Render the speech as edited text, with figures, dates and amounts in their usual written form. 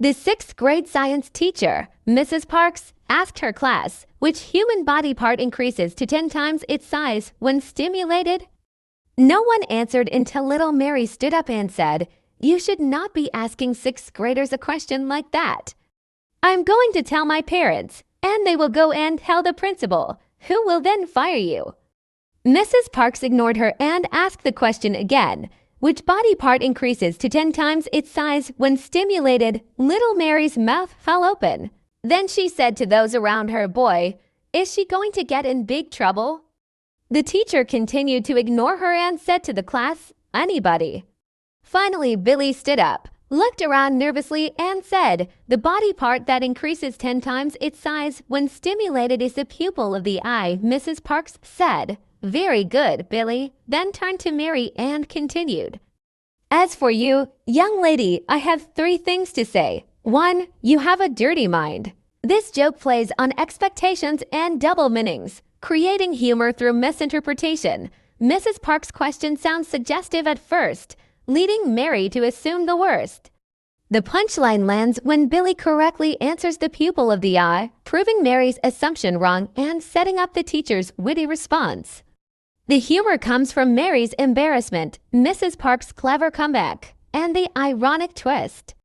The sixth grade science teacher, Mrs. Parks, asked her class which human body part increases to 10 times its size when stimulated. No one answered until little Mary stood up and said, "You should not be asking sixth graders a question like that. I'm going to tell my parents, and they will go and tell the principal, who will then fire you." Mrs. Parks ignored her and asked the question again. Which body part increases to 10 times its size when stimulated? Little Mary's mouth fell open. Then she said to those around her, "Boy, is she going to get in big trouble?" The teacher continued to ignore her and said to the class, "Anybody?" Finally, Billy stood up, looked around nervously, and said, "The body part that increases 10 times its size when stimulated is the pupil of the eye." Mrs. Parks said, "Very good, Billy," then turned to Mary and continued, "As for you, young lady, I have 3 things to say. 1. You have a dirty mind. This joke plays on expectations and double meanings, creating humor through misinterpretation. Mrs. Parks' question sounds suggestive at first, leading Mary to assume the worst. The punchline lands when Billy correctly answers the pupil of the eye, proving Mary's assumption wrong and setting up the teacher's witty response. The humor comes from Mary's embarrassment, Mrs. Parks' clever comeback, and the ironic twist.